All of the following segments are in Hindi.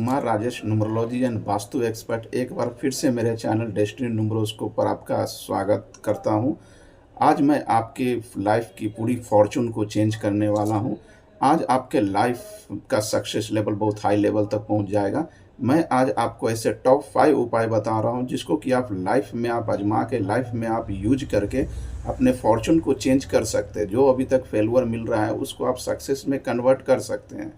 Kumar Rajesh, numerology and vastu expert, एक बार फिर से मेरे चैनल डेस्टिनी न्यूमरोस्कोप पर आपका स्वागत करता हूं। आज मैं आपके लाइफ की पूरी फॉर्चून को चेंज करने वाला हूं। आज आपके लाइफ का सक्सेस लेवल बहुत हाई लेवल तक पहुंच जाएगा। मैं आज आपको ऐसे टॉप 5 उपाय बता रहा हूं जिसको कि आप लाइफ में आप आजमा के लाइफ में आप यूज करके अपने फॉर्चून को चेंज कर सकते हैं। जो अभी तक फेलुअर मिल रहा है उसको आप सक्सेस में कन्वर्ट कर सकते हैं।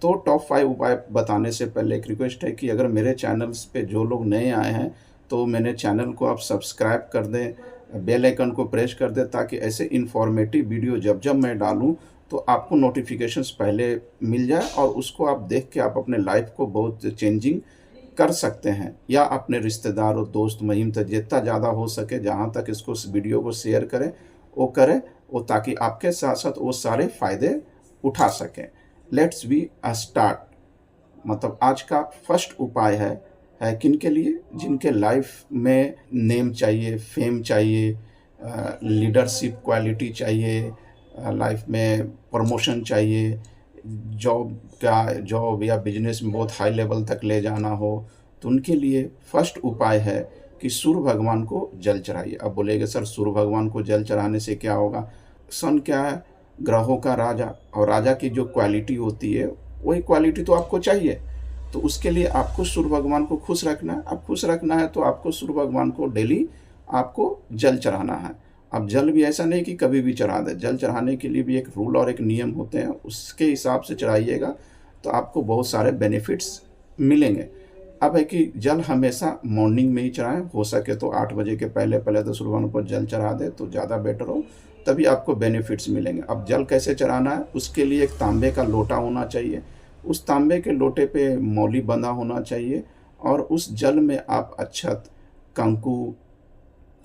तो टॉप 5 उपाय बताने से पहले एक रिक्वेस्ट है कि अगर मेरे चैनल्स पे जो लोग नए आए हैं तो मेरे चैनल को आप सब्सक्राइब कर दें, बेल आइकन को प्रेस कर दें, ताकि ऐसे इन्फॉर्मेटिव वीडियो जब जब मैं डालूं तो आपको नोटिफिकेशंस पहले मिल जाए और उसको आप देख के आप अपने लाइफ को बहुत चेंजिंग कर सकते हैं। या अपने रिश्तेदारों, दोस्त महिम तक जितना ज़्यादा हो सके, जहाँ तक इसको इस वीडियो को शेयर करें वो, ताकि आपके साथ साथ वो सारे फ़ायदे उठा सकें। Let's be start. मतलब आज का फर्स्ट उपाय है किन के लिए? जिनके लाइफ में नेम चाहिए, फेम चाहिए, लीडरशिप क्वालिटी चाहिए, लाइफ में प्रमोशन चाहिए, जॉब या बिजनेस में बहुत हाई लेवल तक ले जाना हो, तो उनके लिए फर्स्ट उपाय है कि सूर्य भगवान को जल चढ़ाइए। अब बोलेंगे सर सूर्य भगवान को जल चढ़ाने से क्या होगा? सन क्या है? ग्रहों का राजा, और राजा की जो क्वालिटी होती है वही क्वालिटी तो आपको चाहिए। तो उसके लिए आपको सूर्य भगवान को खुश रखना है। अब खुश रखना है तो आपको सूर्य भगवान को डेली आपको जल चढ़ाना है। अब जल भी ऐसा नहीं कि कभी भी चढ़ा दे, जल चढ़ाने के लिए भी एक रूल और एक नियम होते हैं, उसके हिसाब से चढ़ाइएगा तो आपको बहुत सारे बेनिफिट्स मिलेंगे। अब है कि जल हमेशा मॉर्निंग में ही चढ़ाएं, हो सके तो 8 बजे के पहले पहले तो सूर्य भगवान को जल चढ़ा दे तो ज़्यादा बेटर हो, तभी आपको बेनिफिट्स मिलेंगे। अब जल कैसे चढ़ाना है? उसके लिए एक तांबे का लोटा होना चाहिए। उस तांबे के लोटे पे मौली बंधा होना चाहिए और उस जल में आप अक्षत, कंकु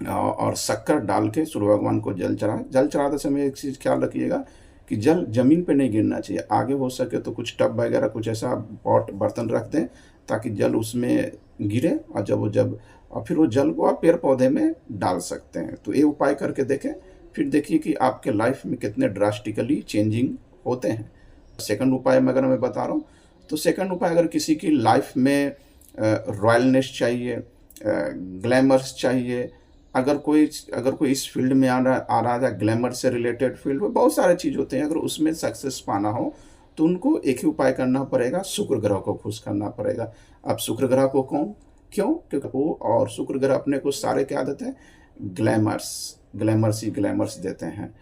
और शक्कर डाल के सूर्य भगवान को जल चढ़ाएं। जल चढ़ाते समय एक चीज़ ख्याल रखिएगा कि जल ज़मीन पे नहीं गिरना चाहिए। आगे हो सके तो कुछ टब वगैरह कुछ ऐसा पॉट बर्तन रख दें ताकि जल उसमें गिरे, और फिर वो जल को आप पेड़ पौधे में डाल सकते हैं। तो ये उपाय करके देखें, फिर देखिए कि आपके लाइफ में कितने ड्रास्टिकली चेंजिंग होते हैं। सेकंड उपाय में अगर मैं बता रहा हूँ तो सेकंड उपाय, अगर किसी की लाइफ में रॉयलनेस चाहिए, ग्लैमर्स चाहिए, अगर कोई इस फील्ड में आ रहा है, ग्लैमर से रिलेटेड फील्ड में बहुत सारे चीज़ होते हैं, अगर उसमें सक्सेस पाना हो तो उनको एक ही उपाय करना पड़ेगा, शुक्र ग्रह को खुश करना पड़ेगा। अब शुक्र ग्रह को क्यों? क्योंकि वो और शुक्र ग्रह अपने को सारे क्या देते हैं? ग्लैमर्स देते हैं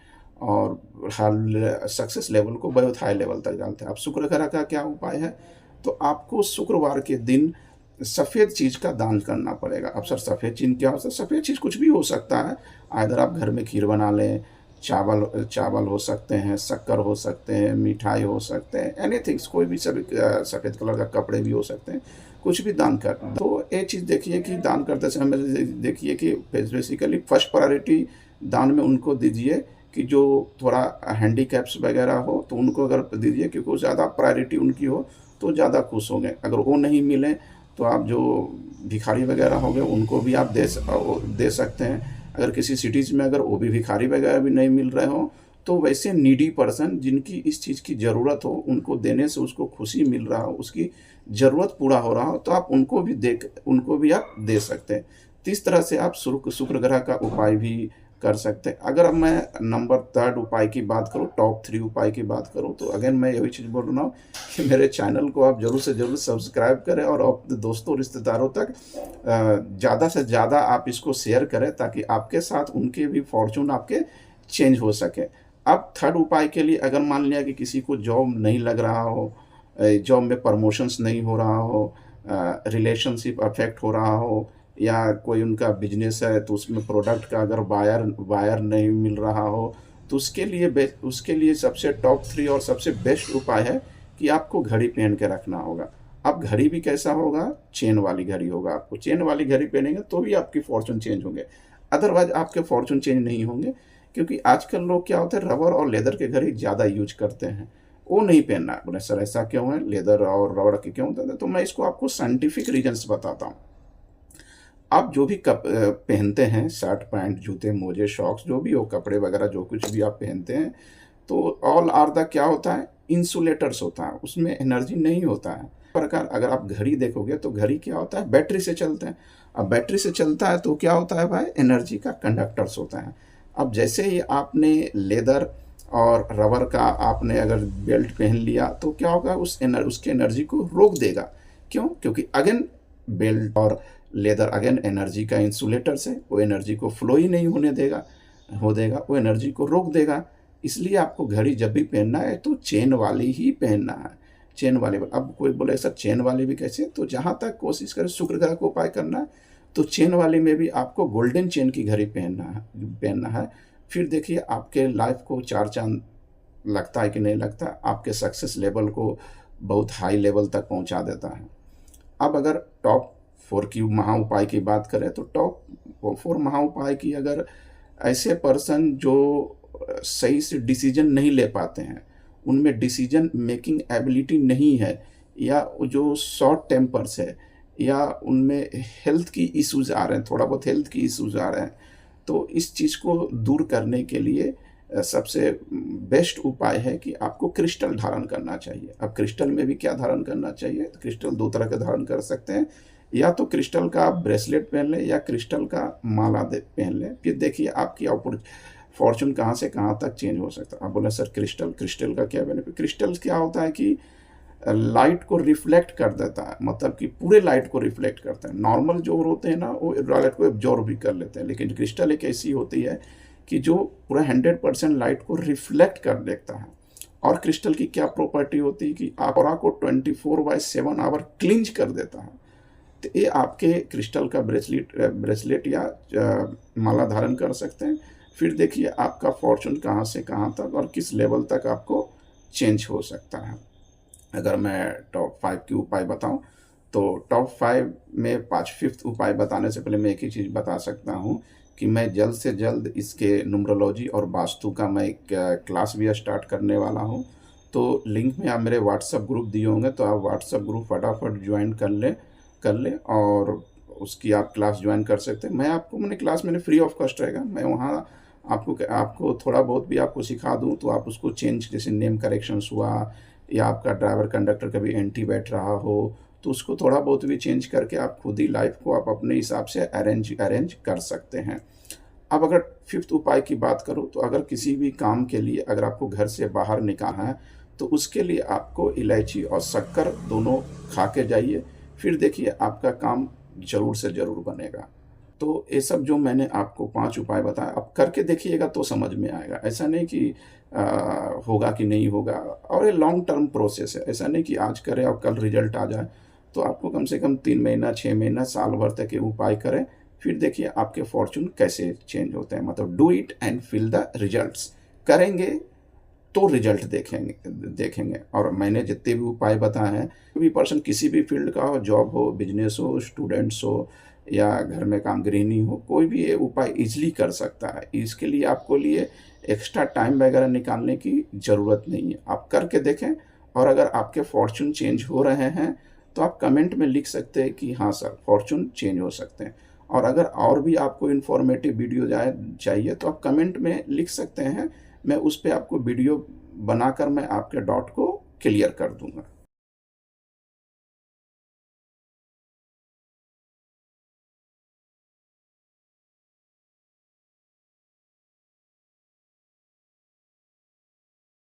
और हर सक्सेस लेवल को बहुत हाई लेवल तक डालते हैं। अब शुक्र ग्रह का क्या उपाय है? तो आपको शुक्रवार के दिन सफ़ेद चीज़ का दान करना पड़ेगा। अब सर सफ़ेद चीज़ क्या हो सकता है? सफ़ेद चीज़ कुछ भी हो सकता है। इधर आप घर में खीर बना लें, चावल हो सकते हैं, शक्कर हो सकते हैं, मिठाई हो सकते हैं, एनीथिंग, कोई भी सफ़ेद कलर का कपड़े भी हो सकते हैं, कुछ भी दान कर। तो ये चीज़ देखिए कि दान करते समय देखिए कि बेसिकली फर्स्ट प्रायोरिटी दान में उनको दीजिए कि जो थोड़ा हैंडीकैप्स वगैरह हो तो उनको अगर दीजिए, क्योंकि वो ज़्यादा प्रायोरिटी उनकी हो तो ज़्यादा खुश होंगे। अगर वो नहीं मिले तो आप जो भिखारी वगैरह हो गए उनको भी आप दे सकते हैं। अगर किसी सिटीज़ में अगर वो भी भिखारी वगैरह भी नहीं मिल रहे हो तो वैसे नीडी पर्सन जिनकी इस चीज़ की ज़रूरत हो, उनको देने से उसको खुशी मिल रहा हो, उसकी ज़रूरत पूरा हो रहा हो, तो आप उनको भी आप दे सकते हैं। तो इस तरह से आप शुक्र ग्रह का उपाय भी कर सकते हैं। अगर अब मैं नंबर 3 उपाय की बात करूं, टॉप 3 उपाय की बात करूं, तो अगेन मैं यही चीज़ बोल रहा हूं कि मेरे चैनल को आप ज़रूर से ज़रूर सब्सक्राइब करें और अपने दोस्तों रिश्तेदारों तक ज़्यादा से ज़्यादा आप इसको शेयर करें ताकि आपके साथ उनके भी फॉर्चून आपके चेंज हो सके। अब थर्ड उपाय के लिए, अगर मान लिया कि किसी को जॉब नहीं लग रहा हो, जॉब में प्रमोशंस नहीं हो रहा हो, रिलेशनशिप अफेक्ट हो रहा हो, या कोई उनका बिजनेस है तो उसमें प्रोडक्ट का अगर बायर नहीं मिल रहा हो, तो उसके लिए सबसे टॉप 3 और सबसे बेस्ट उपाय है कि आपको घड़ी पहन के रखना होगा। अब घड़ी भी कैसा होगा? चेन वाली घड़ी होगा। आपको चेन वाली घड़ी पहनेंगे तो भी आपकी फॉर्चून चेंज होंगे, अदरवाइज आपके फॉर्चून चेंज नहीं होंगे। क्योंकि आजकल लोग क्या होते हैं, रबर और लेदर के घड़ी ज़्यादा यूज करते हैं, वो नहीं पहनना। बोले सर ऐसा क्यों है, लेदर और रबर के क्यों होते हैं? तो मैं इसको आपको साइंटिफिक रीजन्स बताता हूँ। आप जो भी पहनते हैं, शर्ट पैंट, जूते मोजे सॉक्स, जो भी हो, कपड़े वगैरह जो कुछ भी आप पहनते हैं, तो ऑल आर द क्या होता है? इंसुलेटर्स होता है, उसमें एनर्जी नहीं होता है। प्रकार अगर आप घड़ी देखोगे तो घड़ी क्या होता है, बैटरी से चलते हैं। अब बैटरी से चलता है तो क्या होता है भाई, एनर्जी का कंडक्टर्स होता है। अब जैसे ही आपने लेदर और रबर का आपने अगर बेल्ट पहन लिया तो क्या होगा, उसके एनर्जी को रोक देगा। क्यों? क्योंकि अगेन बेल्ट और लेदर अगेन एनर्जी का इंसुलेटर्स है, वो एनर्जी को फ्लो ही नहीं होने देगा, वो एनर्जी को रोक देगा। इसलिए आपको घड़ी जब भी पहनना है तो चेन वाली ही पहनना है, चेन वाले। अब कोई बोले सर चेन वाली भी कैसे, तो जहाँ तक कोशिश करें शुक्र ग्रह को उपाय करना है तो चेन वाली में भी आपको गोल्डन चेन की घड़ी पहनना है। फिर देखिए आपके लाइफ को चार चांद लगता है कि नहीं लगता, आपके सक्सेस लेवल को बहुत हाई लेवल तक पहुंचा देता है। अब अगर टॉप 4 की महा उपाय की बात करें तो टॉप 4 महा उपाय की, अगर ऐसे पर्सन जो सही से डिसीजन नहीं ले पाते हैं, उनमें डिसीजन मेकिंग एबिलिटी नहीं है, या जो शॉर्ट टेम्पर्स है, या उनमें हेल्थ की इश्यूज आ रहे हैं, थोड़ा बहुत हेल्थ की इश्यूज आ रहे हैं, तो इस चीज़ को दूर करने के लिए सबसे बेस्ट उपाय है कि आपको क्रिस्टल धारण करना चाहिए। अब क्रिस्टल में भी क्या धारण करना चाहिए, तो क्रिस्टल दो तरह का धारण कर सकते हैं, या तो क्रिस्टल का आप ब्रेसलेट पहन लें या क्रिस्टल का माला पहन लें। फिर देखिए आपकी फॉर्चून कहाँ से कहाँ तक चेंज हो सकता है। आप बोले सर क्रिस्टल का क्या बेनिफिट, क्रिस्टल क्या होता है कि लाइट को रिफ्लेक्ट कर देता है, मतलब कि पूरे लाइट को रिफ्लेक्ट करता है। नॉर्मल जो होते हैं ना वो लाइट को एब्जॉर्ब भी कर लेते हैं, लेकिन क्रिस्टल एक ऐसी होती है कि जो पूरा 100% लाइट को रिफ्लेक्ट कर देता है। और क्रिस्टल की क्या प्रॉपर्टी होती है कि ऑरा को 24/7 आवर क्लिंच कर देता है। तो ये आपके क्रिस्टल का ब्रेसलेट या माला धारण कर सकते हैं। फिर देखिए आपका फॉर्चून कहाँ से कहाँ तक और किस लेवल तक आपको चेंज हो सकता है। अगर मैं टॉप 5 की उपाय बताऊं तो टॉप 5 में 5th उपाय बताने से पहले मैं एक ही चीज़ बता सकता हूं कि मैं जल्द से जल्द इसके न्यूमरोलॉजी और वास्तु का मैं एक क्लास भी स्टार्ट करने वाला हूं। तो लिंक में आप मेरे व्हाट्सएप ग्रुप दिए होंगे, तो आप व्हाट्सएप ग्रुप फटाफट ज्वाइन कर लें और उसकी आप क्लास ज्वाइन कर सकते हैं। मैंने क्लास फ्री ऑफ कॉस्ट रहेगा। मैं वहाँ आपको थोड़ा बहुत भी आपको सिखा दूँ, तो आप उसको चेंज, जैसे नेम करेक्शंस हुआ, या आपका ड्राइवर कंडक्टर कभी एंटी बैठ रहा हो तो उसको थोड़ा बहुत भी चेंज करके आप खुद ही लाइफ को आप अपने हिसाब से अरेंज कर सकते हैं। अब अगर 5th उपाय की बात करूं तो अगर किसी भी काम के लिए अगर आपको घर से बाहर निकालना है तो उसके लिए आपको इलायची और शक्कर दोनों खा के जाइए, फिर देखिए आपका काम जरूर से ज़रूर बनेगा। तो ये सब जो मैंने आपको 5 उपाय बताया, अब करके देखिएगा तो समझ में आएगा। ऐसा नहीं कि होगा कि नहीं होगा, और ये लॉन्ग टर्म प्रोसेस है। ऐसा नहीं कि आज करें और कल रिजल्ट आ जाए। तो आपको कम से कम 3 महीना, 6 महीना, साल भर तक ये उपाय करें, फिर देखिए आपके फॉर्चून कैसे चेंज होते हैं। मतलब do it and feel the results. करेंगे तो रिजल्ट देखेंगे। और मैंने जितने भी उपाय बताए हैं, कोई भी पर्सन किसी भी फील्ड का हो, जॉब हो, बिजनेस हो, स्टूडेंट्स हो, या घर में काम गृहिणी हो, कोई भी ये उपाय इजीली कर सकता है। इसके लिए आपको लिए एक्स्ट्रा टाइम वगैरह निकालने की ज़रूरत नहीं है। आप करके देखें, और अगर आपके फॉर्चून चेंज हो रहे हैं तो आप कमेंट में लिख सकते हैं कि हाँ सर फॉर्चून चेंज हो सकते हैं। और अगर और भी आपको इन्फॉर्मेटिव वीडियो चाहिए तो आप कमेंट में लिख सकते हैं, मैं उस पर आपको वीडियो बनाकर मैं आपके डाउट को क्लियर कर दूंगा।